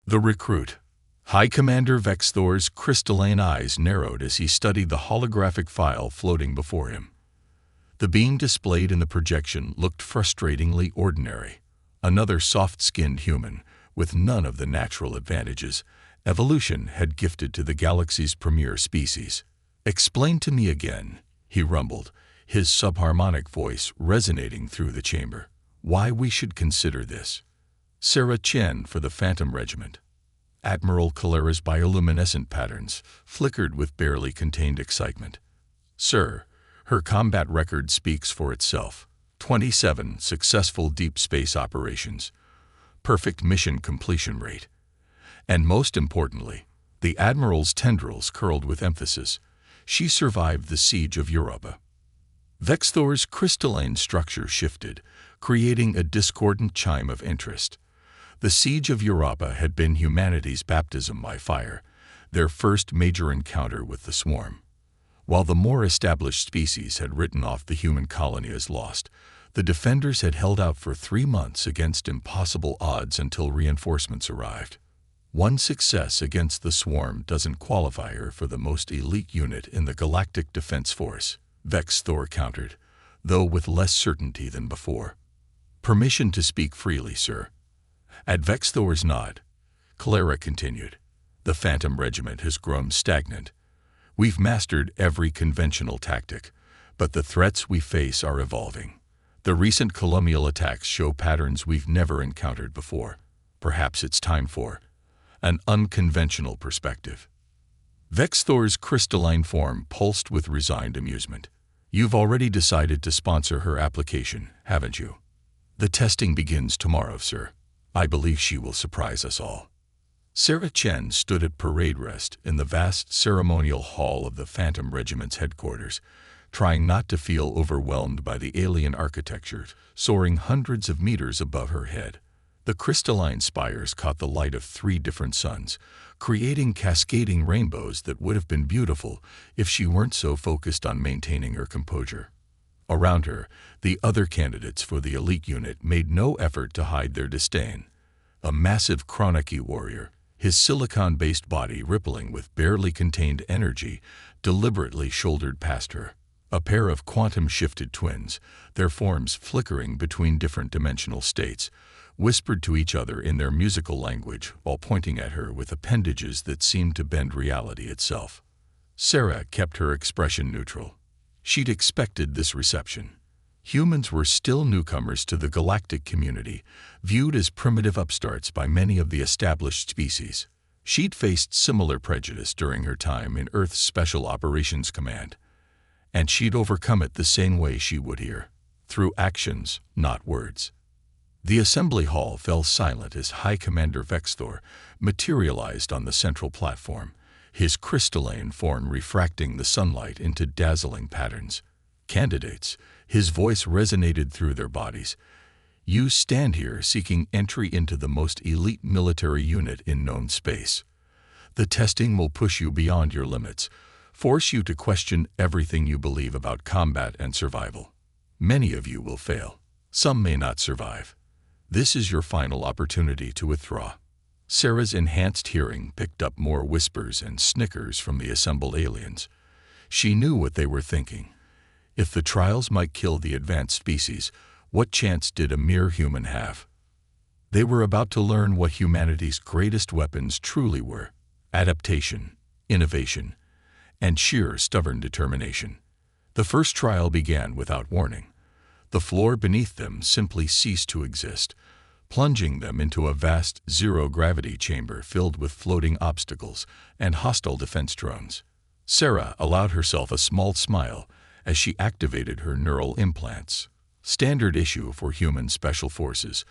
The recruit. High Commander Vex Thor's crystalline eyes narrowed as he studied the holographic file floating before him. The being displayed in the projection looked frustratingly ordinary. Another soft-skinned human, with none of the natural advantages evolution had gifted to the galaxy's premier species. "Explain to me again," he rumbled, his subharmonic voice resonating through the chamber, "why we should consider this." Sarah Chen for the Phantom Regiment. Admiral Kalera's bioluminescent patterns flickered with barely contained excitement. "Sir, her combat record speaks for itself. 27 successful deep space operations. Perfect mission completion rate. And most importantly," the Admiral's tendrils curled with emphasis, "she survived the siege of Europa." Vex Thor's crystalline structure shifted, creating a discordant chime of interest. The siege of Europa had been humanity's baptism by fire, their first major encounter with the swarm. While the more established species had written off the human colony as lost, the defenders had held out for 3 months against impossible odds until reinforcements arrived. One success against the swarm doesn't qualify her for the most elite unit in the Galactic Defense Force, Vex Thor countered, though with less certainty than before. "Permission to speak freely, sir." At Vex Thor's nod, Kalera continued, "The Phantom Regiment has grown stagnant. We've mastered every conventional tactic, but the threats we face are evolving. The recent colonial attacks show patterns we've never encountered before. Perhaps it's time for an unconventional perspective." Vex Thor's crystalline form pulsed with resigned amusement. "You've already decided to sponsor her application, haven't you?" "The testing begins tomorrow, sir. I believe she will surprise us all." Sarah Chen stood at parade rest in the vast ceremonial hall of the Phantom Regiment's headquarters, trying not to feel overwhelmed by the alien architecture soaring hundreds of meters above her head. The crystalline spires caught the light of 3 different suns, creating cascading rainbows that would have been beautiful if she weren't so focused on maintaining her composure. Around her, the other candidates for the elite unit made no effort to hide their disdain. A massive Kroniki warrior, his silicon-based body rippling with barely contained energy, deliberately shouldered past her. A pair of quantum-shifted twins, their forms flickering between different dimensional states, whispered to each other in their musical language while pointing at her with appendages that seemed to bend reality itself. Sarah kept her expression neutral. She'd expected this reception. Humans were still newcomers to the galactic community, viewed as primitive upstarts by many of the established species. She'd faced similar prejudice during her time in Earth's Special Operations Command, and she'd overcome it the same way she would here, through actions, not words. The assembly hall fell silent as High Commander Vex Thor materialized on the central platform, his crystalline form refracting the sunlight into dazzling patterns. "Candidates," his voice resonated through their bodies, "you stand here seeking entry into the most elite military unit in known space. The testing will push you beyond your limits, force you to question everything you believe about combat and survival. Many of you will fail. Some may not survive. This is your final opportunity to withdraw." Sarah's enhanced hearing picked up more whispers and snickers from the assembled aliens. She knew what they were thinking. If the trials might kill the advanced species, what chance did a mere human have? They were about to learn what humanity's greatest weapons truly were: adaptation, innovation, and sheer stubborn determination. The first trial began without warning. The floor beneath them simply ceased to exist, plunging them into a vast zero-gravity chamber filled with floating obstacles and hostile defense drones. Sarah allowed herself a small smile as she activated her neural implants. Standard issue for human special forces,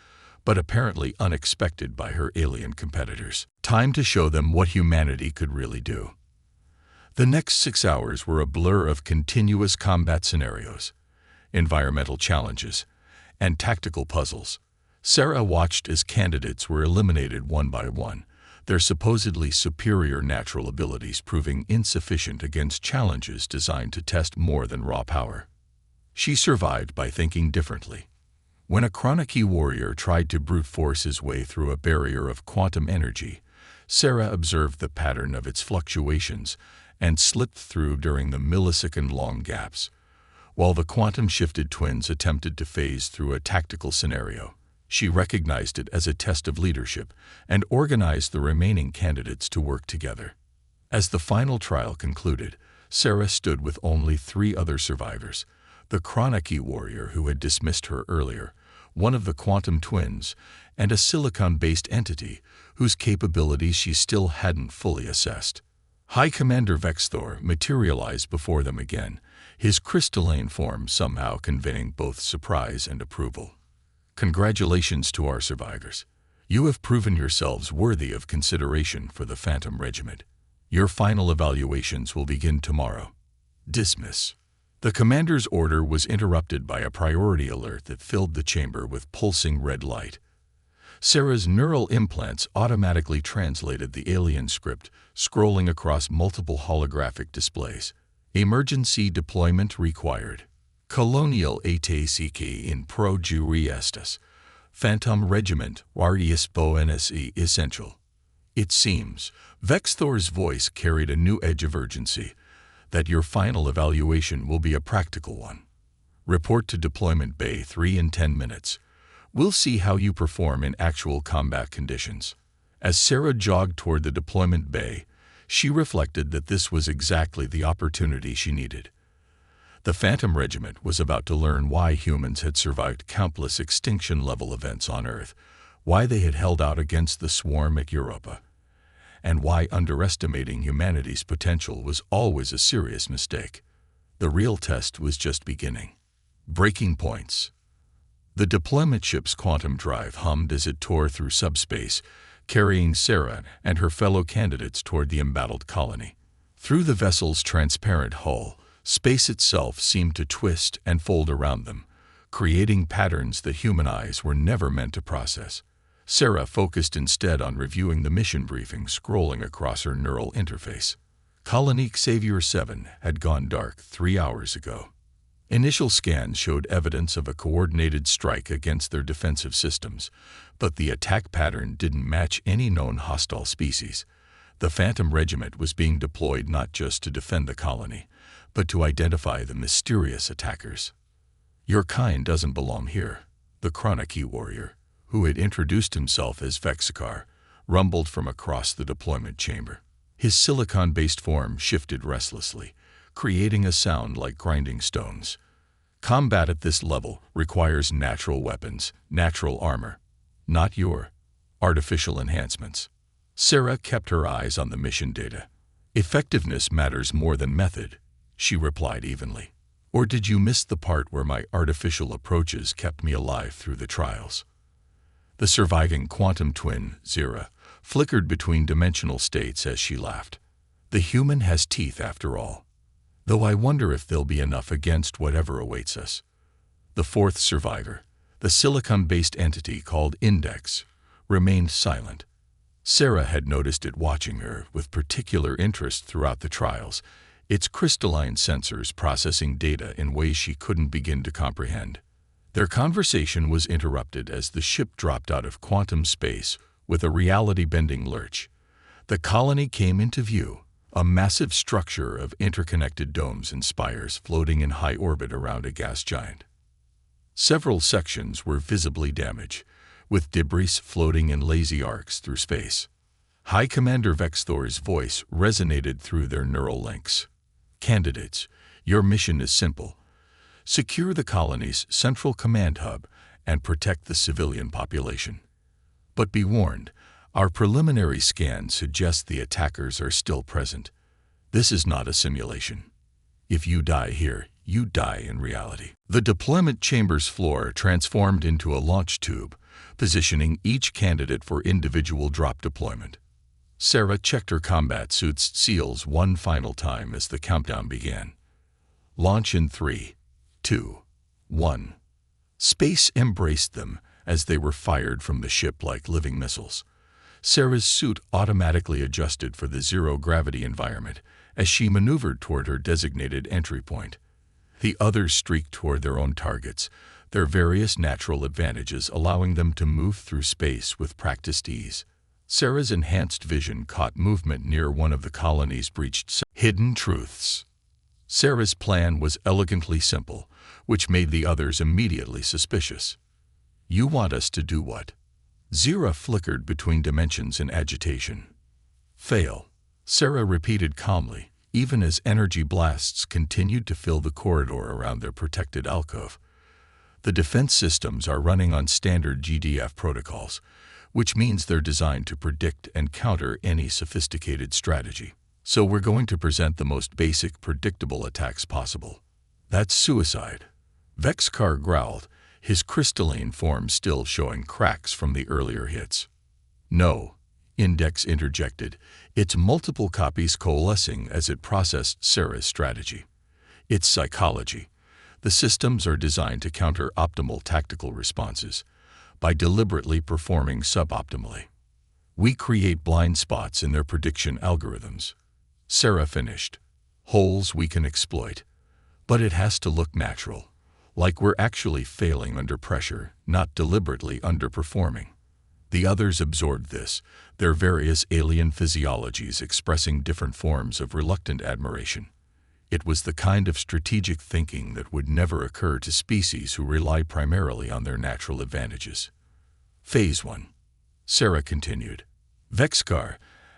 but apparently unexpected by her alien competitors. Time to show them what humanity could really do. The next 6 hours were a blur of continuous combat scenarios, environmental challenges, and tactical puzzles. Sarah watched as candidates were eliminated one by one, their supposedly superior natural abilities proving insufficient against challenges designed to test more than raw power. She survived by thinking differently. When a Kroniki warrior tried to brute force his way through a barrier of quantum energy, Sarah observed the pattern of its fluctuations and slipped through during the millisecond-long gaps, while the quantum-shifted twins attempted to phase through a tactical scenario. She recognized it as a test of leadership and organized the remaining candidates to work together. As the final trial concluded, Sarah stood with only 3 other survivors: the Chronicky warrior who had dismissed her earlier, one of the quantum twins, and a silicon-based entity whose capabilities she still hadn't fully assessed. High Commander Vexthor materialized before them again, his crystalline form somehow conveying both surprise and approval. Congratulations to our survivors. You have proven yourselves worthy of consideration for the Phantom Regiment. Your final evaluations will begin tomorrow. Dismiss. The commander's order was interrupted by a priority alert that filled the chamber with pulsing red light. Sarah's neural implants automatically translated the alien script, scrolling across multiple holographic displays. Emergency deployment required. Colonial ATCK in pro juri estes. Phantom Regiment Warriespo NSE essential. It seems, Vexthor's voice carried a new edge of urgency, that your final evaluation will be a practical one. Report to Deployment Bay 3 in 10 minutes. We'll see how you perform in actual combat conditions. As Sarah jogged toward the deployment bay, she reflected that this was exactly the opportunity she needed. The Phantom Regiment was about to learn why humans had survived countless extinction-level events on Earth, why they had held out against the swarm at Europa, and why underestimating humanity's potential was always a serious mistake. The real test was just beginning. Breaking points. The deployment ship's quantum drive hummed as it tore through subspace, carrying Sarah and her fellow candidates toward the embattled colony. Through the vessel's transparent hull, space itself seemed to twist and fold around them, creating patterns that human eyes were never meant to process. Sarah focused instead on reviewing the mission briefing scrolling across her neural interface. Colony Xavier 7 had gone dark 3 hours ago. Initial scans showed evidence of a coordinated strike against their defensive systems, but the attack pattern didn't match any known hostile species. The Phantom Regiment was being deployed not just to defend the colony, but to identify the mysterious attackers. Your kind doesn't belong here, the Chronicky warrior, who had introduced himself as Vexakar, rumbled from across the deployment chamber. His silicon-based form shifted restlessly, creating a sound like grinding stones. Combat at this level requires natural weapons, natural armor, not your artificial enhancements. Sarah kept her eyes on the mission data. Effectiveness matters more than method, she replied evenly. Or did you miss the part where my artificial approaches kept me alive through the trials? The surviving quantum twin, Zira, flickered between dimensional states as she laughed. The human has teeth after all. Though I wonder if there'll be enough against whatever awaits us. The 4th survivor, the silicon-based entity called Index, remained silent. Sarah had noticed it watching her with particular interest throughout the trials, its crystalline sensors processing data in ways she couldn't begin to comprehend. Their conversation was interrupted as the ship dropped out of quantum space with a reality-bending lurch. The colony came into view, a massive structure of interconnected domes and spires floating in high orbit around a gas giant. Several sections were visibly damaged, with debris floating in lazy arcs through space. High Commander Vexthor's voice resonated through their neural links. Candidates, your mission is simple. Secure the colony's central command hub and protect the civilian population. But be warned, our preliminary scans suggest the attackers are still present. This is not a simulation. If you die here, you die in reality. The deployment chamber's floor transformed into a launch tube, positioning each candidate for individual drop deployment. Sarah checked her combat suit's seals one final time as the countdown began. Launch in 3, 2, 1. Space embraced them as they were fired from the ship like living missiles. Sarah's suit automatically adjusted for the zero-gravity environment as she maneuvered toward her designated entry point. The others streaked toward their own targets, their various natural advantages allowing them to move through space with practiced ease. Sarah's enhanced vision caught movement near one of the colony's breached hidden truths. Sarah's plan was elegantly simple, which made the others immediately suspicious. You want us to do what? Zira flickered between dimensions in agitation. Fail, Sarah repeated calmly, even as energy blasts continued to fill the corridor around their protected alcove. The defense systems are running on standard GDF protocols, which means they're designed to predict and counter any sophisticated strategy. So we're going to present the most basic, predictable attacks possible. That's suicide. Vexkar growled, his crystalline form still showing cracks from the earlier hits. No, Index interjected, its multiple copies coalescing as it processed Sarah's strategy. It's psychology. The systems are designed to counter optimal tactical responses by deliberately performing suboptimally. We create blind spots in their prediction algorithms. Sarah finished. Holes we can exploit. But it has to look natural, like we're actually failing under pressure, not deliberately underperforming. The others absorbed this, their various alien physiologies expressing different forms of reluctant admiration. It was the kind of strategic thinking that would never occur to species who rely primarily on their natural advantages. Phase 1. Sarah continued. Vexkar,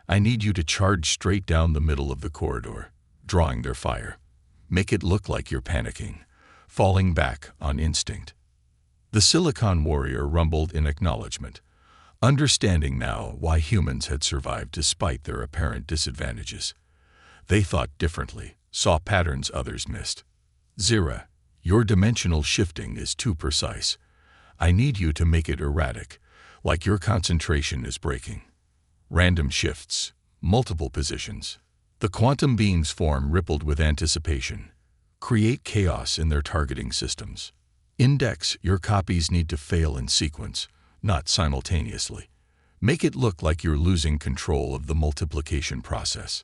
I need you to charge straight down the middle of the corridor, drawing their fire. Make it look like you're panicking, falling back on instinct. The Silicon warrior rumbled in acknowledgement, understanding now why humans had survived despite their apparent disadvantages. They thought differently, saw patterns others missed. Zira, your dimensional shifting is too precise. I need you to make it erratic, like your concentration is breaking. Random shifts, multiple positions. The quantum beam's form rippled with anticipation. Create chaos in their targeting systems. Index, your copies need to fail in sequence, not simultaneously. Make it look like you're losing control of the multiplication process.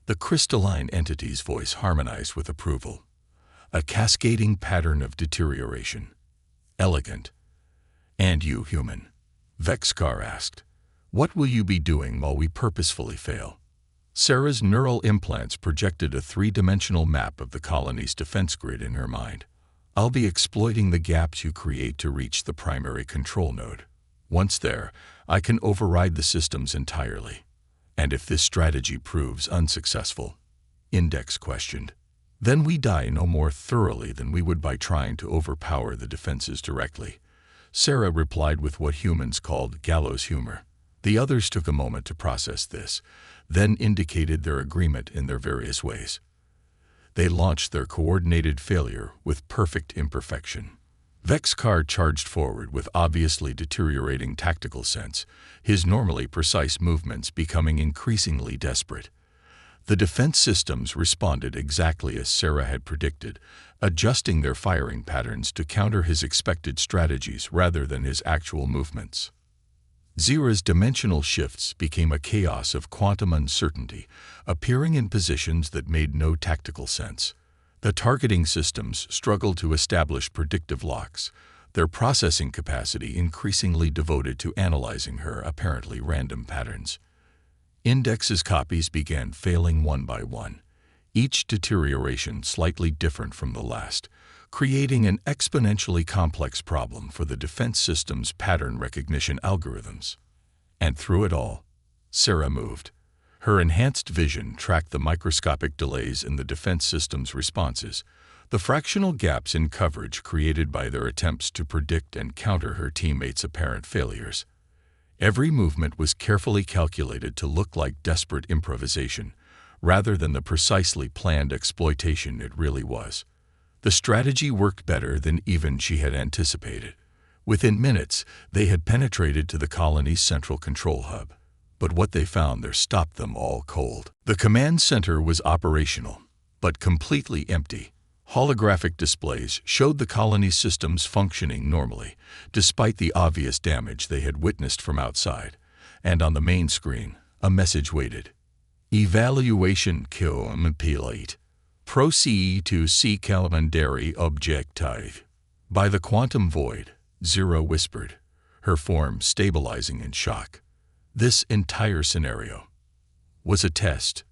The crystalline entity's voice harmonized with approval. A cascading pattern of deterioration. Elegant. And you, human? Vexkar asked. What will you be doing while we purposefully fail? Sarah's neural implants projected a three-dimensional map of the colony's defense grid in her mind. I'll be exploiting the gaps you create to reach the primary control node. Once there, I can override the systems entirely. And if this strategy proves unsuccessful, Index questioned, then we die no more thoroughly than we would by trying to overpower the defenses directly. Sarah replied with what humans called gallows humor. The others took a moment to process this, then indicated their agreement in their various ways. They launched their coordinated failure with perfect imperfection. Vexkar charged forward with obviously deteriorating tactical sense, his normally precise movements becoming increasingly desperate. The defense systems responded exactly as Sarah had predicted, adjusting their firing patterns to counter his expected strategies rather than his actual movements. Zira's dimensional shifts became a chaos of quantum uncertainty, appearing in positions that made no tactical sense. The targeting systems struggled to establish predictive locks, their processing capacity increasingly devoted to analyzing her apparently random patterns. Index's copies began failing one by one, each deterioration slightly different from the last, creating an exponentially complex problem for the defense system's pattern recognition algorithms. And through it all, Sarah moved. Her enhanced vision tracked the microscopic delays in the defense system's responses, the fractional gaps in coverage created by their attempts to predict and counter her teammates' apparent failures. Every movement was carefully calculated to look like desperate improvisation, rather than the precisely planned exploitation it really was. The strategy worked better than even she had anticipated. Within minutes, they had penetrated to the colony's central control hub. But what they found there stopped them all cold. The command center was operational, but completely empty. Holographic displays showed the colony's systems functioning normally, despite the obvious damage they had witnessed from outside. And on the main screen, a message waited. Evaluation complete. Proceed to see calendary objective. By the quantum void, Zira whispered, her form stabilizing in shock. This entire scenario was a test.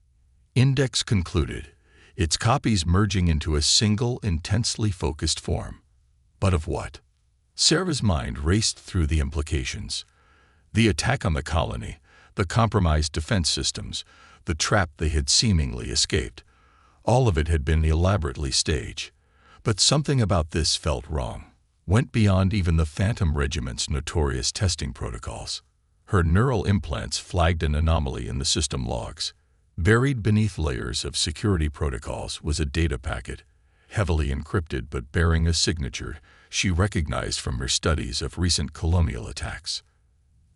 Index concluded, its copies merging into a single, intensely focused form. But of what? Sarah's mind raced through the implications. The attack on the colony, the compromised defense systems, the trap they had seemingly escaped. All of it had been elaborately staged. But something about this felt wrong. Went beyond even the Phantom Regiment's notorious testing protocols. Her neural implants flagged an anomaly in the system logs. Buried beneath layers of security protocols was a data packet, heavily encrypted but bearing a signature she recognized from her studies of recent colonial attacks.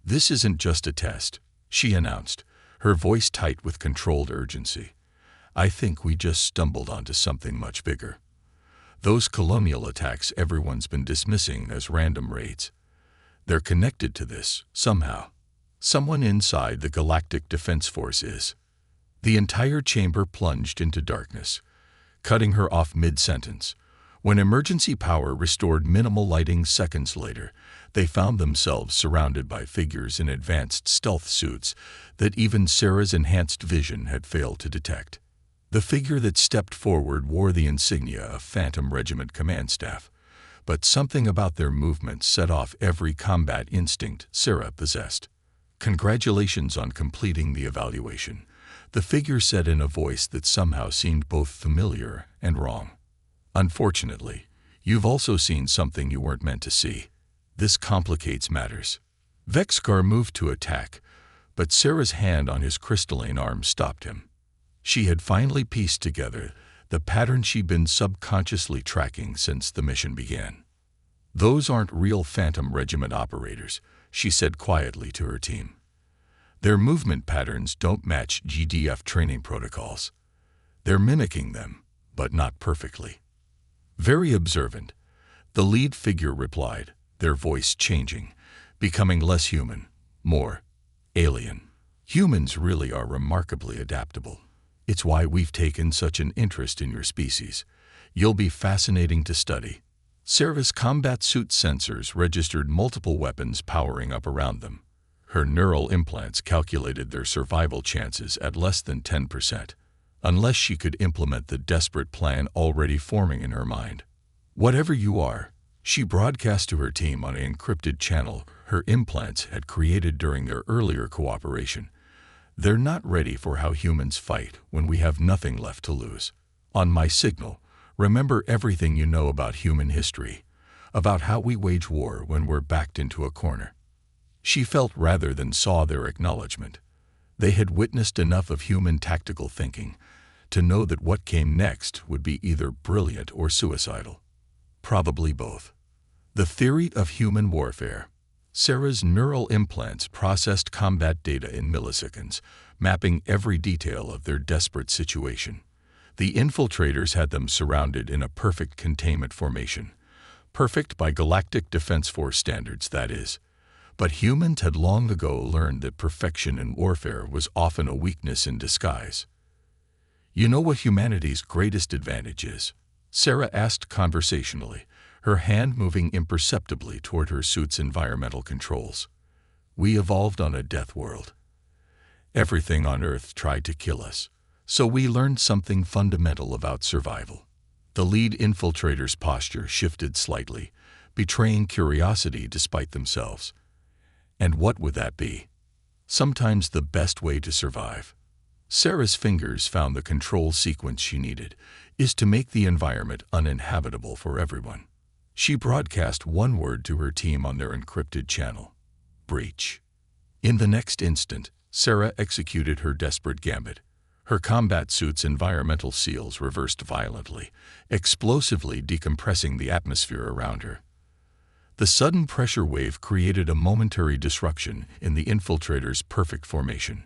"This isn't just a test," she announced, her voice tight with controlled urgency. "I think we just stumbled onto something much bigger. Those colonial attacks everyone's been dismissing as random raids. They're connected to this, somehow. Someone inside the Galactic Defense Force is." The entire chamber plunged into darkness, cutting her off mid-sentence. When emergency power restored minimal lighting seconds later, they found themselves surrounded by figures in advanced stealth suits that even Sarah's enhanced vision had failed to detect. The figure that stepped forward wore the insignia of Phantom Regiment Command Staff, but something about their movements set off every combat instinct Sarah possessed. "Congratulations on completing the evaluation," the figure said in a voice that somehow seemed both familiar and wrong. "Unfortunately, you've also seen something you weren't meant to see. This complicates matters." Vexcar moved to attack, but Sarah's hand on his crystalline arm stopped him. She had finally pieced together the pattern she'd been subconsciously tracking since the mission began. "Those aren't real Phantom Regiment operators," she said quietly to her team. "Their movement patterns don't match GDF training protocols. They're mimicking them, but not perfectly." "Very observant," the lead figure replied, their voice changing, becoming less human, more alien. "Humans really are remarkably adaptable. It's why we've taken such an interest in your species. You'll be fascinating to study." Sarah's combat suit sensors registered multiple weapons powering up around them. Her neural implants calculated their survival chances at less than 10%, unless she could implement the desperate plan already forming in her mind. "Whatever you are," she broadcast to her team on an encrypted channel her implants had created during their earlier cooperation, "they're not ready for how humans fight when we have nothing left to lose. On my signal, remember everything you know about human history, about how we wage war when we're backed into a corner." She felt rather than saw their acknowledgement. They had witnessed enough of human tactical thinking to know that what came next would be either brilliant or suicidal. Probably both. The theory of human warfare. Sarah's neural implants processed combat data in milliseconds, mapping every detail of their desperate situation. The infiltrators had them surrounded in a perfect containment formation. Perfect by Galactic Defense Force standards, that is. But humans had long ago learned that perfection in warfare was often a weakness in disguise. "You know what humanity's greatest advantage is?" Sarah asked conversationally, her hand moving imperceptibly toward her suit's environmental controls. "We evolved on a death world. Everything on Earth tried to kill us, so we learned something fundamental about survival." The lead infiltrator's posture shifted slightly, betraying curiosity despite themselves. "And what would that be?" "Sometimes the best way to survive." Sarah's fingers found the control sequence she needed, is to make the environment uninhabitable for everyone. She broadcast one word to her team on their encrypted channel: breach. In the next instant, Sarah executed her desperate gambit. Her combat suit's environmental seals reversed violently, explosively decompressing the atmosphere around her. The sudden pressure wave created a momentary disruption in the infiltrators' perfect formation,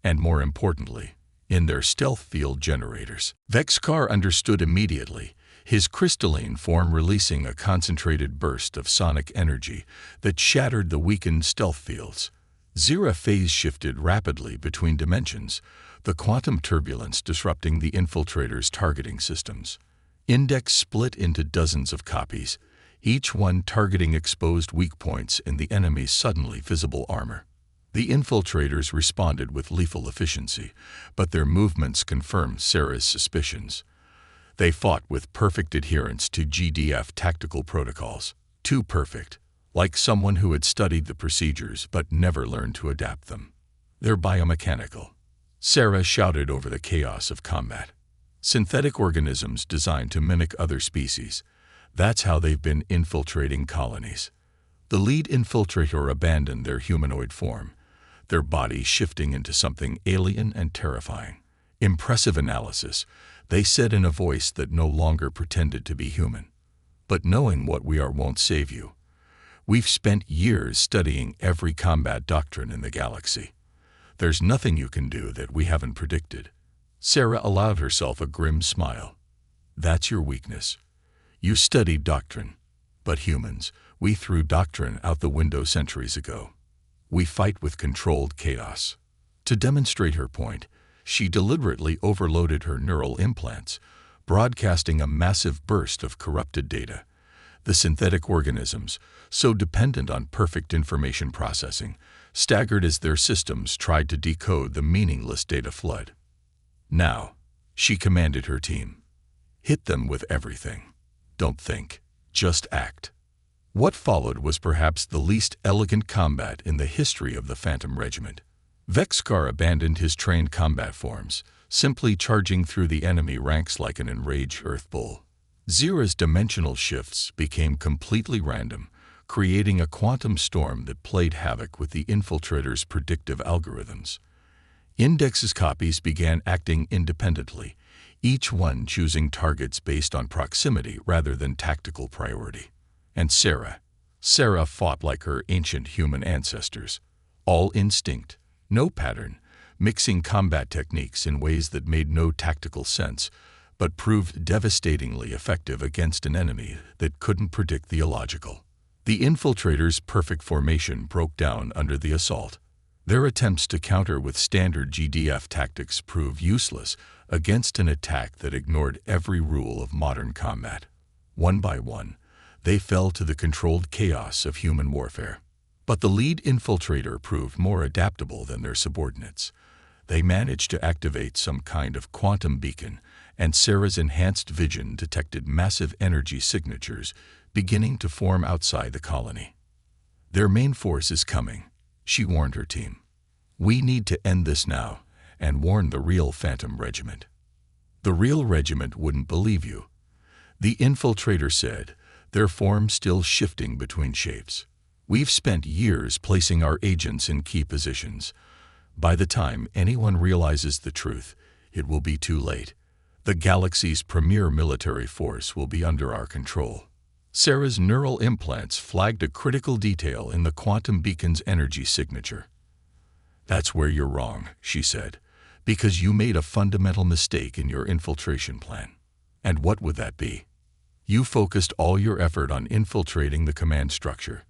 and more importantly, in their stealth field generators. Vexcar understood immediately, his crystalline form releasing a concentrated burst of sonic energy that shattered the weakened stealth fields. Zira phase shifted rapidly between dimensions, the quantum turbulence disrupting the infiltrators' targeting systems. Index split into dozens of copies, each one targeting exposed weak points in the enemy's suddenly visible armor. The infiltrators responded with lethal efficiency, but their movements confirmed Sarah's suspicions. They fought with perfect adherence to GDF tactical protocols. Too perfect, like someone who had studied the procedures but never learned to adapt them. They're biomechanical. Sarah shouted over the chaos of combat. Synthetic organisms designed to mimic other species. That's how they've been infiltrating colonies. The lead infiltrator abandoned their humanoid form, their body shifting into something alien and terrifying. Impressive analysis, they said in a voice that no longer pretended to be human. But knowing what we are won't save you. We've spent years studying every combat doctrine in the galaxy. There's nothing you can do that we haven't predicted. Sarah allowed herself a grim smile. That's your weakness. You studied doctrine. But humans, we threw doctrine out the window centuries ago. We fight with controlled chaos. To demonstrate her point, she deliberately overloaded her neural implants, broadcasting a massive burst of corrupted data. The synthetic organisms, so dependent on perfect information processing, staggered as their systems tried to decode the meaningless data flood. Now, she commanded her team. Hit them with everything. Don't think, just act. What followed was perhaps the least elegant combat in the history of the Phantom Regiment. Vexkar abandoned his trained combat forms, simply charging through the enemy ranks like an enraged earth bull. Zira's dimensional shifts became completely random, creating a quantum storm that played havoc with the infiltrators' predictive algorithms. Index's copies began acting independently, each one choosing targets based on proximity rather than tactical priority. And Sarah fought like her ancient human ancestors. All instinct, no pattern, mixing combat techniques in ways that made no tactical sense, but proved devastatingly effective against an enemy that couldn't predict the illogical. The infiltrators' perfect formation broke down under the assault. Their attempts to counter with standard GDF tactics proved useless against an attack that ignored every rule of modern combat. One by one, they fell to the controlled chaos of human warfare. But the lead infiltrator proved more adaptable than their subordinates. They managed to activate some kind of quantum beacon, and Sarah's enhanced vision detected massive energy signatures beginning to form outside the colony. Their main force is coming, she warned her team. We need to end this now, and warn the real Phantom Regiment. The real regiment wouldn't believe you. The infiltrator said, their form still shifting between shapes. We've spent years placing our agents in key positions. By the time anyone realizes the truth, it will be too late. The galaxy's premier military force will be under our control. Sarah's neural implants flagged a critical detail in the quantum beacon's energy signature. That's where you're wrong, she said, because you made a fundamental mistake in your infiltration plan. And what would that be? You focused all your effort on infiltrating the command structure.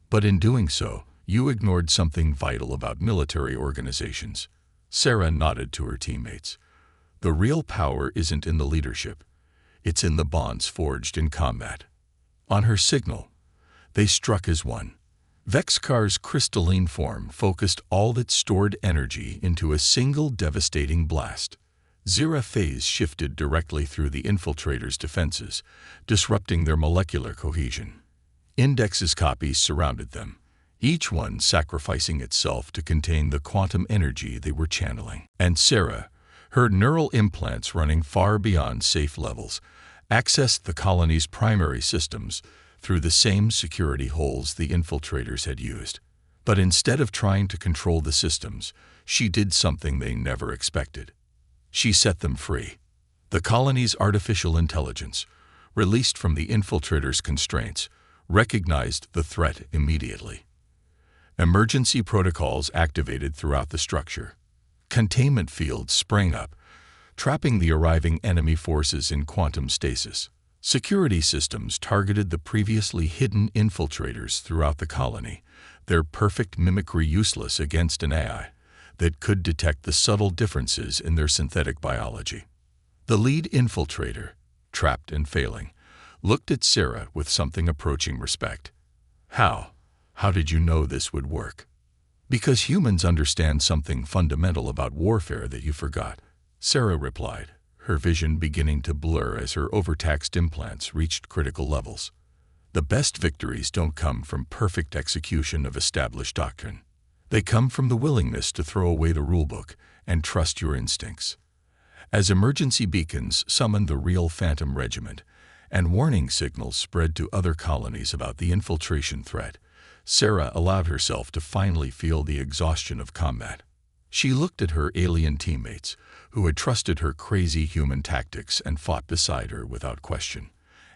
But in doing so, you ignored something vital about military organizations. Sarah nodded to her teammates. The real power isn't in the leadership. It's in the bonds forged in combat. On her signal, they struck as one. Vexkar's crystalline form focused all that stored energy into a single devastating blast. Zira phase shifted directly through the infiltrators' defenses, disrupting their molecular cohesion. Index's copies surrounded them, each one sacrificing itself to contain the quantum energy they were channeling. And Sarah, her neural implants running far beyond safe levels, accessed the colony's primary systems through the same security holes the infiltrators had used. But instead of trying to control the systems, she did something they never expected. She set them free. The colony's artificial intelligence, released from the infiltrators' constraints, recognized the threat immediately. Emergency protocols activated throughout the structure. Containment fields sprang up, trapping the arriving enemy forces in quantum stasis. Security systems targeted the previously hidden infiltrators throughout the colony, their perfect mimicry useless against an AI that could detect the subtle differences in their synthetic biology. The lead infiltrator, trapped and failing, looked at Sarah with something approaching respect. How did you know this would work? Because humans understand something fundamental about warfare that you forgot, Sarah replied, her vision beginning to blur as her overtaxed implants reached critical levels. The best victories don't come from perfect execution of established doctrine. They come from the willingness to throw away the rulebook and trust your instincts. As emergency beacons summoned the real Phantom Regiment, and warning signals spread to other colonies about the infiltration threat, Sarah allowed herself to finally feel the exhaustion of combat. She looked at her alien teammates, who had trusted her crazy human tactics and fought beside her without question,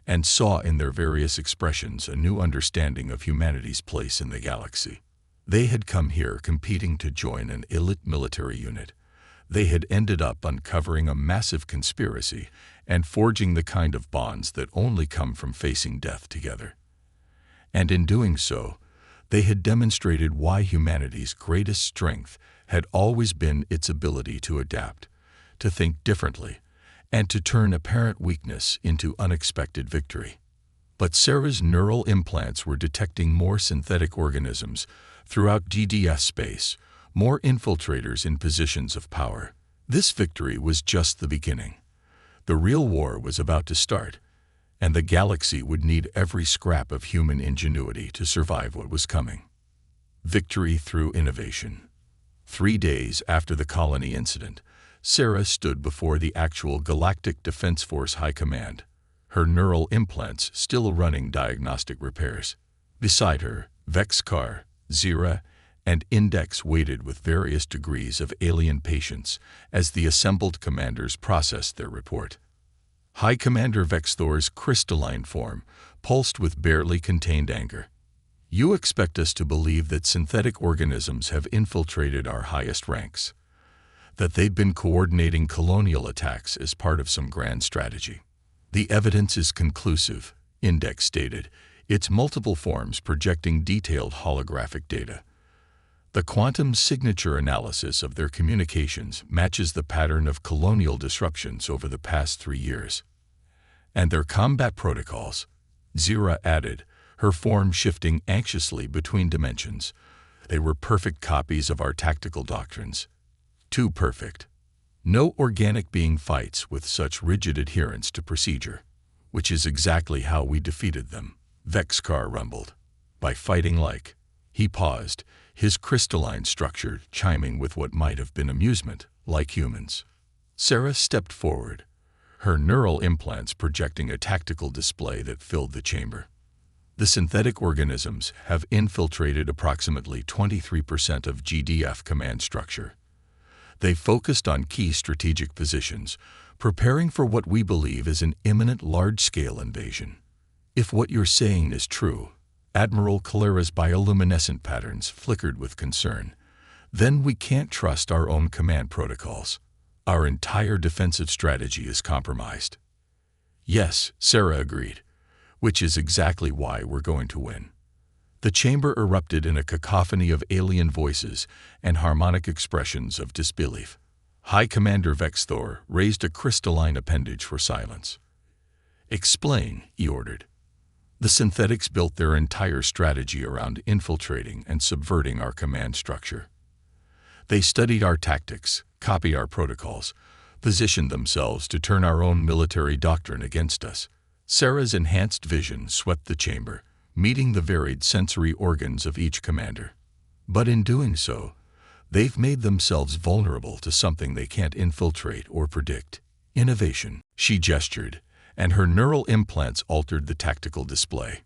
and saw in their various expressions a new understanding of humanity's place in the galaxy. They had come here competing to join an elite military unit. They had ended up uncovering a massive conspiracy and forging the kind of bonds that only come from facing death together. And in doing so, they had demonstrated why humanity's greatest strength had always been its ability to adapt, to think differently, and to turn apparent weakness into unexpected victory. But Sarah's neural implants were detecting more synthetic organisms throughout GDS space, more infiltrators in positions of power. This victory was just the beginning. The real war was about to start, and the galaxy would need every scrap of human ingenuity to survive what was coming. Victory through innovation. 3 days after the colony incident, Sarah stood before the actual Galactic Defense Force High Command, her neural implants still running diagnostic repairs. Beside her, Vexcar, Zira, and Index waited with various degrees of alien patience as the assembled commanders processed their report. High Commander Vexthor's crystalline form pulsed with barely contained anger. "You expect us to believe that synthetic organisms have infiltrated our highest ranks, that they've been coordinating colonial attacks as part of some grand strategy. The evidence is conclusive," Index stated, its multiple forms projecting detailed holographic data. "The quantum signature analysis of their communications matches the pattern of colonial disruptions over the past 3 years. And their combat protocols," Zira added, her form shifting anxiously between dimensions. "They were perfect copies of our tactical doctrines. Too perfect. No organic being fights with such rigid adherence to procedure, which is exactly how we defeated them," Vexcar rumbled. "By fighting like..." He paused, his crystalline structure chiming with what might have been amusement, "like humans." Sarah stepped forward, her neural implants projecting a tactical display that filled the chamber. "The synthetic organisms have infiltrated approximately 23% of GDF command structure. They focused on key strategic positions, preparing for what we believe is an imminent large-scale invasion. If what you're saying is true," Admiral Kalera's bioluminescent patterns flickered with concern, "then we can't trust our own command protocols. Our entire defensive strategy is compromised." "Yes," Sarah agreed, "which is exactly why we're going to win." The chamber erupted in a cacophony of alien voices and harmonic expressions of disbelief. High Commander Vexthor raised a crystalline appendage for silence. "Explain," he ordered. "The synthetics built their entire strategy around infiltrating and subverting our command structure. They studied our tactics, copied our protocols, positioned themselves to turn our own military doctrine against us." Sarah's enhanced vision swept the chamber, meeting the varied sensory organs of each commander. "But in doing so, they've made themselves vulnerable to something they can't infiltrate or predict. Innovation." She gestured, and her neural implants altered the tactical display.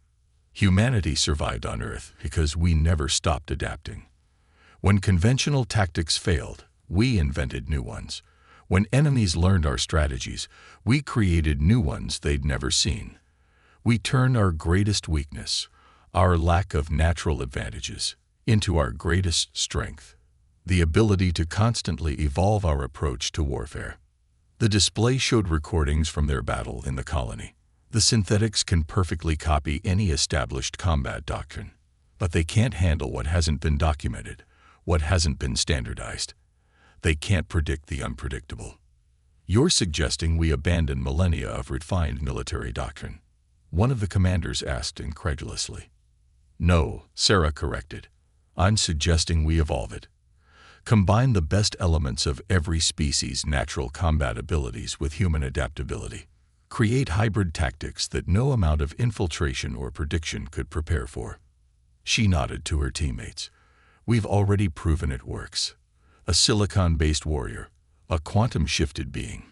"Humanity survived on Earth because we never stopped adapting. When conventional tactics failed, we invented new ones. When enemies learned our strategies, we created new ones they'd never seen. We turned our greatest weakness, our lack of natural advantages, into our greatest strength, the ability to constantly evolve our approach to warfare." The display showed recordings from their battle in the colony. "The synthetics can perfectly copy any established combat doctrine, but they can't handle what hasn't been documented, what hasn't been standardized. They can't predict the unpredictable." "You're suggesting we abandon millennia of refined military doctrine?" one of the commanders asked incredulously. "No," Sarah corrected. I'm suggesting we evolve it. Combine the best elements of every species' natural combat abilities with human adaptability. Create hybrid tactics that no amount of infiltration or prediction could prepare for. She nodded to her teammates. We've already proven it works. A silicon-based warrior, a quantum-shifted being,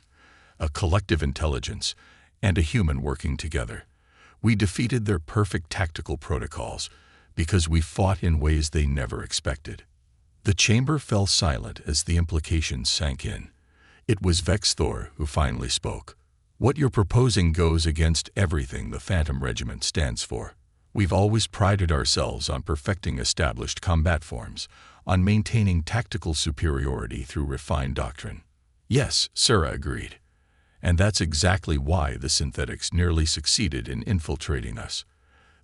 a collective intelligence, and a human working together. We defeated their perfect tactical protocols because we fought in ways they never expected. The chamber fell silent as the implications sank in. It was Vex Thor who finally spoke. What you're proposing goes against everything the Phantom Regiment stands for. We've always prided ourselves on perfecting established combat forms, on maintaining tactical superiority through refined doctrine. Yes, Sarah agreed. And that's exactly why the synthetics nearly succeeded in infiltrating us.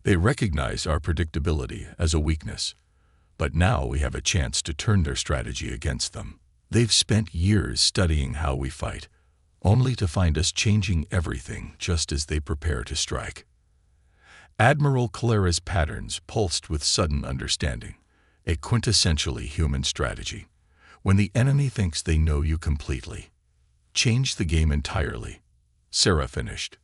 They recognize our predictability as a weakness. But now we have a chance to turn their strategy against them. They've spent years studying how we fight, only to find us changing everything just as they prepare to strike. Admiral Calera's patterns pulsed with sudden understanding, a quintessentially human strategy. When the enemy thinks they know you completely, change the game entirely. Sarah finished.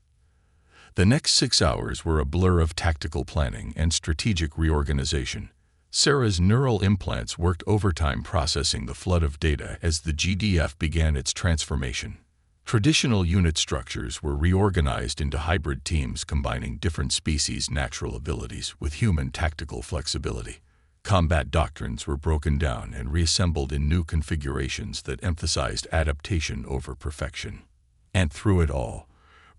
The next 6 hours were a blur of tactical planning and strategic reorganization. Sarah's neural implants worked overtime processing the flood of data as the GDF began its transformation. Traditional unit structures were reorganized into hybrid teams combining different species' natural abilities with human tactical flexibility. Combat doctrines were broken down and reassembled in new configurations that emphasized adaptation over perfection. And through it all,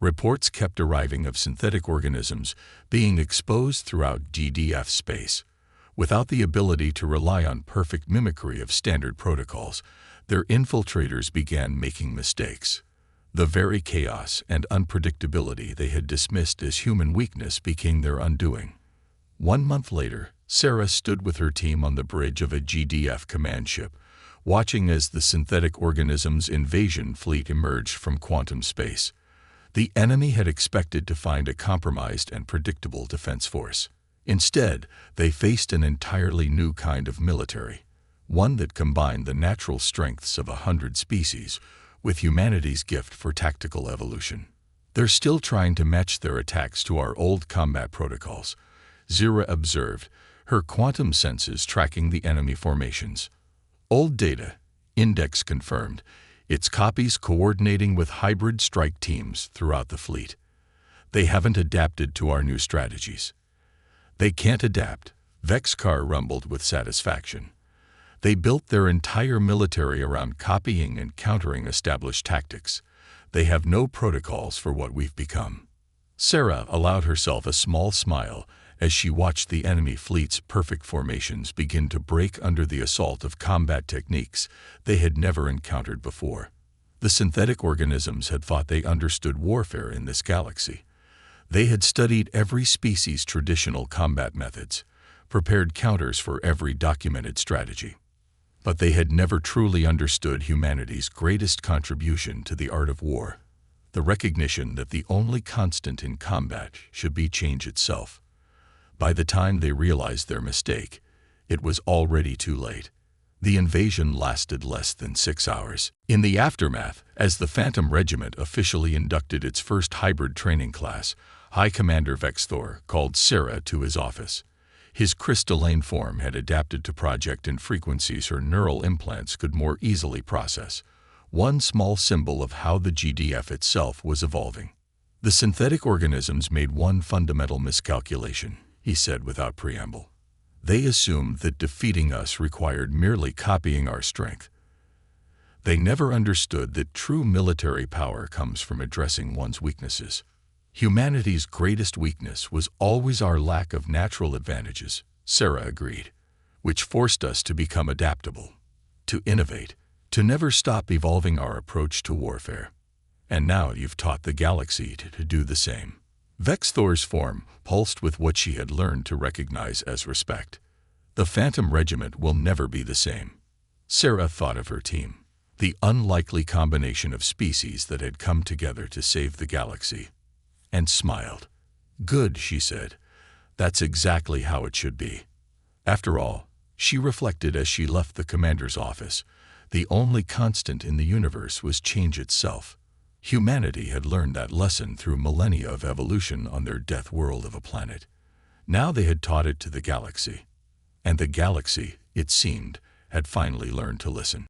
reports kept arriving of synthetic organisms being exposed throughout GDF space. Without the ability to rely on perfect mimicry of standard protocols, their infiltrators began making mistakes. The very chaos and unpredictability they had dismissed as human weakness became their undoing. 1 month later, Sarah stood with her team on the bridge of a GDF command ship, watching as the synthetic organisms' invasion fleet emerged from quantum space. The enemy had expected to find a compromised and predictable defense force. Instead, they faced an entirely new kind of military, one that combined the natural strengths of 100 species with humanity's gift for tactical evolution. They're still trying to match their attacks to our old combat protocols, Zira observed, her quantum senses tracking the enemy formations. Old data, Index confirmed, its copies coordinating with hybrid strike teams throughout the fleet. They haven't adapted to our new strategies. They can't adapt, Vexcar rumbled with satisfaction. They built their entire military around copying and countering established tactics. They have no protocols for what we've become. Sarah allowed herself a small smile as she watched the enemy fleet's perfect formations begin to break under the assault of combat techniques they had never encountered before. The synthetic organisms had thought they understood warfare in this galaxy. They had studied every species' traditional combat methods, prepared counters for every documented strategy. But they had never truly understood humanity's greatest contribution to the art of war, the recognition that the only constant in combat should be change itself. By the time they realized their mistake, it was already too late. The invasion lasted less than 6 hours. In the aftermath, as the Phantom Regiment officially inducted its first hybrid training class, High Commander Vex Thor called Sarah to his office. His crystalline form had adapted to project in frequencies her neural implants could more easily process, one small symbol of how the GDF itself was evolving. The synthetic organisms made one fundamental miscalculation, he said without preamble. They assumed that defeating us required merely copying our strength. They never understood that true military power comes from addressing one's weaknesses. Humanity's greatest weakness was always our lack of natural advantages, Sarah agreed, which forced us to become adaptable, to innovate, to never stop evolving our approach to warfare. And now you've taught the galaxy to do the same. Vex Thor's form pulsed with what she had learned to recognize as respect. The Phantom Regiment will never be the same. Sarah thought of her team, the unlikely combination of species that had come together to save the galaxy, and smiled. Good, she said. That's exactly how it should be. After all, she reflected as she left the commander's office. The only constant in the universe was change itself. Humanity had learned that lesson through millennia of evolution on their death world of a planet. Now they had taught it to the galaxy. And the galaxy, it seemed, had finally learned to listen.